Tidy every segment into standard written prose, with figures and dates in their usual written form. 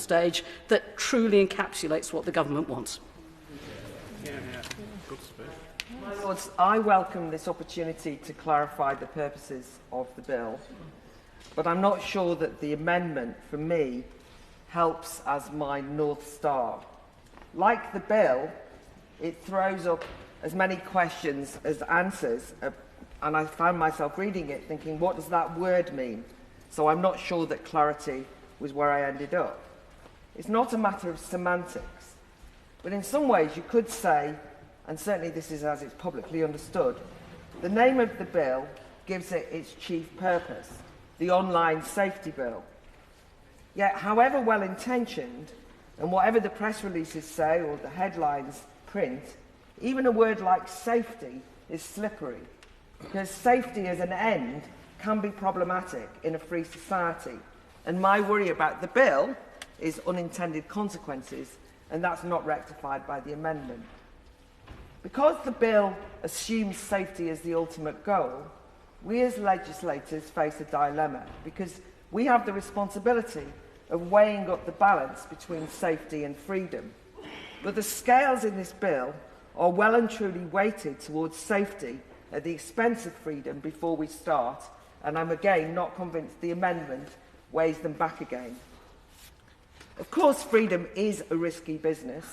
stage that truly encapsulates what the government wants. My Lords, I welcome this opportunity to clarify the purposes of the bill, but I'm not sure that the amendment, for me, helps as my North Star. Like the bill, it throws up as many questions as answers, and I found myself reading it thinking, what does that word mean? So I'm not sure that clarity was where I ended up. It's not a matter of semantics, but in some ways you could say, and certainly this is as it's publicly understood, the name of the bill gives it its chief purpose, the Online Safety Bill. Yet, however well-intentioned, and whatever the press releases say or the headlines print, even a word like safety is slippery, because safety as an end can be problematic in a free society. And my worry about the bill is unintended consequences, and that's not rectified by the amendment. Because the bill assumes safety as the ultimate goal, we as legislators face a dilemma, because we have the responsibility of weighing up the balance between safety and freedom. But the scales in this bill are well and truly weighted towards safety at the expense of freedom before we start, and I'm again not convinced the amendment weighs them back again. Of course, freedom is a risky business,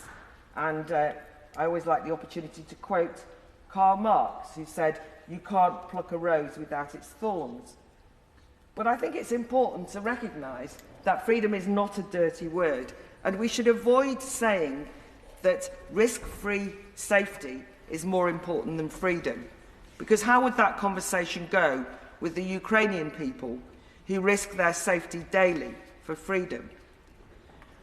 and I always like the opportunity to quote Karl Marx, who said, "You can't pluck a rose without its thorns." But I think it's important to recognise that freedom is not a dirty word, and we should avoid saying that risk-free safety is more important than freedom, because how would that conversation go with the Ukrainian people who risk their safety daily for freedom?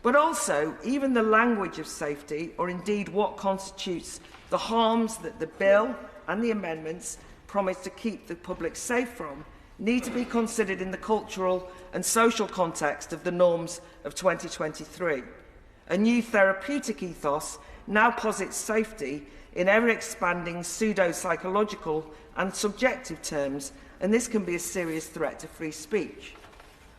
But also, even the language of safety, or indeed what constitutes the harms that the bill and the amendments promise to keep the public safe from, need to be considered in the cultural and social context of the norms of 2023. A new therapeutic ethos now posits safety in ever-expanding pseudo-psychological and subjective terms, and this can be a serious threat to free speech.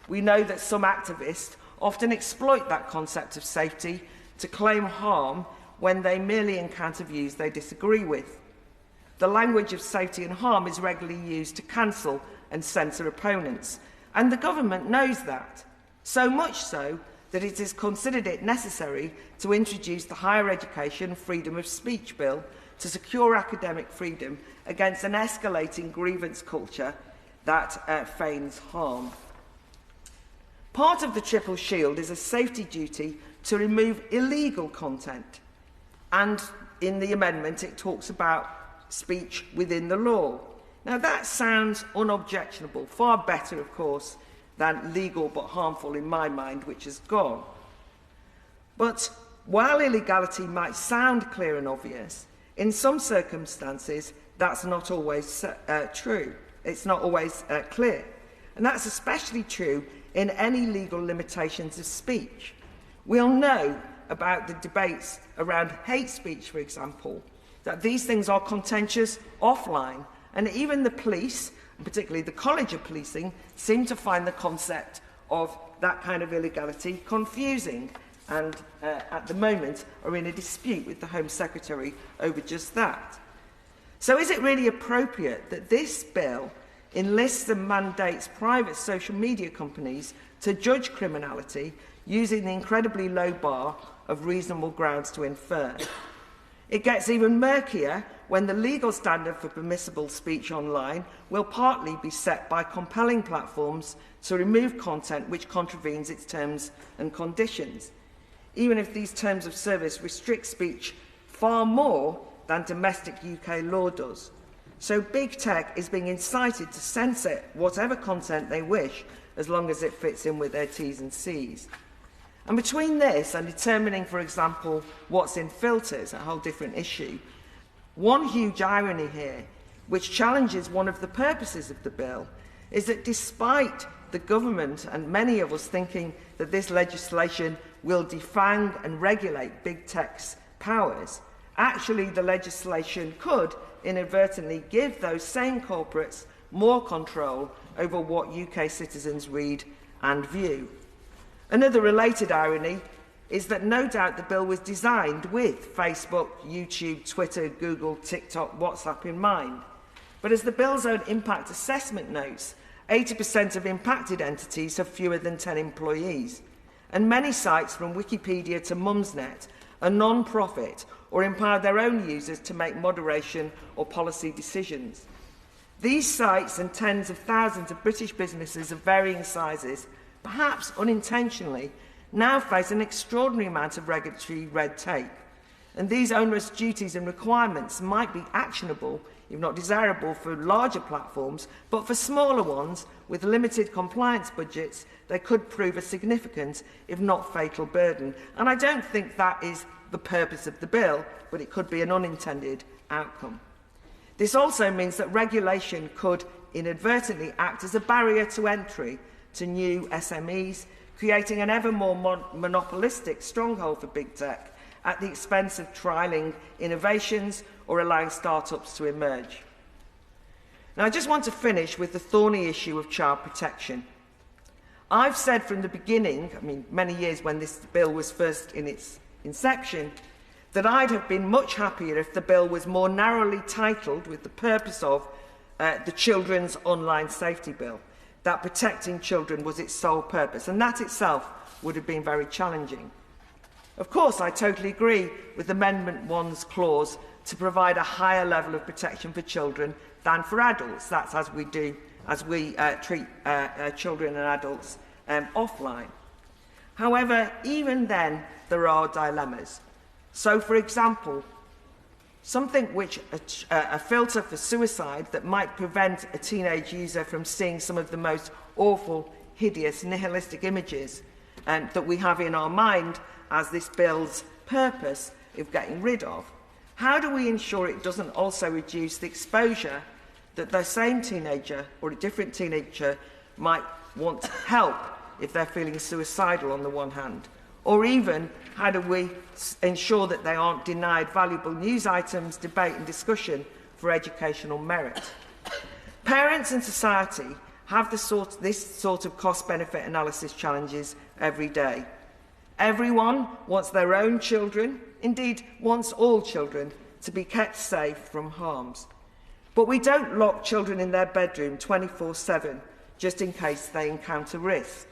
We know that some activists often exploit that concept of safety to claim harm when they merely encounter views they disagree with. The language of safety and harm is regularly used to cancel and censor opponents, and the government knows that, so much so that it has considered it necessary to introduce the Higher Education Freedom of Speech Bill to secure academic freedom against an escalating grievance culture that feigns harm. Part of the Triple Shield is a safety duty to remove illegal content, and in the amendment it talks about speech within the law. Now that sounds unobjectionable, far better of course than legal but harmful in my mind, which has gone. But while illegality might sound clear and obvious, in some circumstances that's not always true. It's not always clear. And that's especially true in any legal limitations of speech. We'll know about the debates around hate speech, for example, that these things are contentious offline, and even the police, and particularly the College of Policing, seem to find the concept of that kind of illegality confusing, and at the moment are in a dispute with the Home Secretary over just that. So is it really appropriate that this bill enlists and mandates private social media companies to judge criminality using the incredibly low bar of reasonable grounds to infer? It gets even murkier when the legal standard for permissible speech online will partly be set by compelling platforms to remove content which contravenes its terms and conditions, even if these terms of service restrict speech far more than domestic UK law does. So big tech is being incited to censor whatever content they wish, as long as it fits in with their T's and C's. And between this and determining, for example, what's in filters, a whole different issue, one huge irony here, which challenges one of the purposes of the bill, is that despite the government and many of us thinking that this legislation will defang and regulate big tech's powers, actually the legislation could inadvertently give those same corporates more control over what UK citizens read and view. Another related irony is that no doubt the bill was designed with Facebook, YouTube, Twitter, Google, TikTok, WhatsApp in mind. But as the bill's own impact assessment notes, 80% of impacted entities have fewer than 10 employees. And many sites, from Wikipedia to Mumsnet, are non-profit or empower their own users to make moderation or policy decisions. These sites and tens of thousands of British businesses of varying sizes, perhaps unintentionally, now face an extraordinary amount of regulatory red tape. And these onerous duties and requirements might be actionable, if not desirable, for larger platforms, but for smaller ones with limited compliance budgets, they could prove a significant, if not fatal, burden. And I don't think that is the purpose of the bill, but it could be an unintended outcome. This also means that regulation could inadvertently act as a barrier to entry to new SMEs, creating an ever more monopolistic stronghold for big tech at the expense of trialling innovations or allowing startups to emerge. Now, I just want to finish with the thorny issue of child protection. I've said from the beginning, many years when this bill was first in its inception, that I'd have been much happier if the bill was more narrowly titled with the purpose of the Children's Online Safety Bill, that protecting children was its sole purpose, and that itself would have been very challenging. Of course, I totally agree with Amendment 1's clause to provide a higher level of protection for children than for adults. That's as we treat children and adults offline. However, even then, there are dilemmas. So, for example, something which a filter for suicide that might prevent a teenage user from seeing some of the most awful, hideous, nihilistic images that we have in our mind as this bill's purpose of getting rid of. How do we ensure it doesn't also reduce the exposure that the same teenager or a different teenager might want help if they're feeling suicidal on the one hand? Or even, how do we ensure that they aren't denied valuable news items, debate and discussion for educational merit? Parents and society have this sort of cost-benefit analysis challenges every day. Everyone wants their own children, indeed wants all children, to be kept safe from harms. But we don't lock children in their bedroom 24/7 just in case they encounter risk.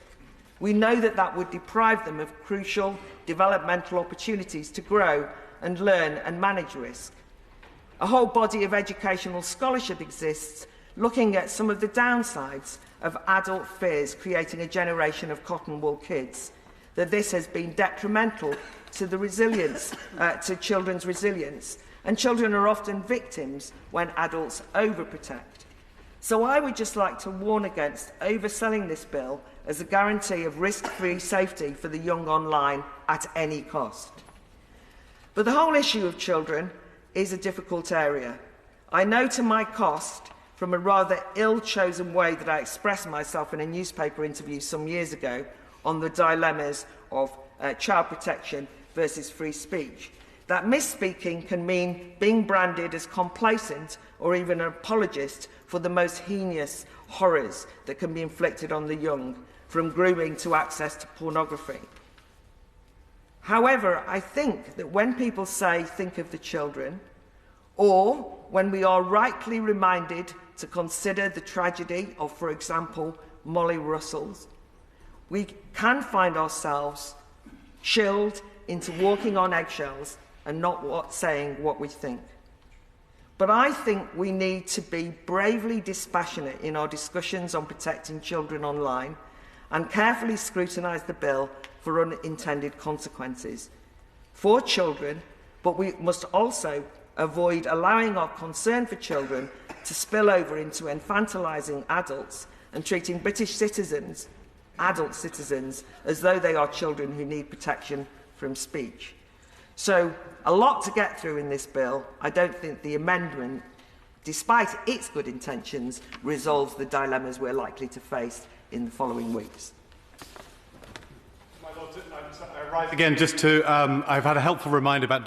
We know that that would deprive them of crucial developmental opportunities to grow and learn and manage risk. A whole body of educational scholarship exists looking at some of the downsides of adult fears creating a generation of cotton wool kids, that this has been detrimental to the resilience, to children's resilience, and children are often victims when adults overprotect. So I would just like to warn against overselling this bill as a guarantee of risk-free safety for the young online at any cost. But the whole issue of children is a difficult area. I know to my cost, from a rather ill-chosen way that I expressed myself in a newspaper interview some years ago on the dilemmas of child protection versus free speech, that misspeaking can mean being branded as complacent or even an apologist for the most heinous horrors that can be inflicted on the young, from grooming to access to pornography. However, I think that when people say think of the children, or when we are rightly reminded to consider the tragedy of, for example, Molly Russell's, we can find ourselves chilled into walking on eggshells and not saying what we think. But I think we need to be bravely dispassionate in our discussions on protecting children online and carefully scrutinise the bill for unintended consequences for children, but we must also avoid allowing our concern for children to spill over into infantilising adults and treating British citizens, adult citizens, as though they are children who need protection from speech. So, a lot to get through in this bill. I don't think the amendment, despite its good intentions, resolves the dilemmas we're likely to face in the following weeks. My Lord, I rise again just to, I've had a helpful reminder about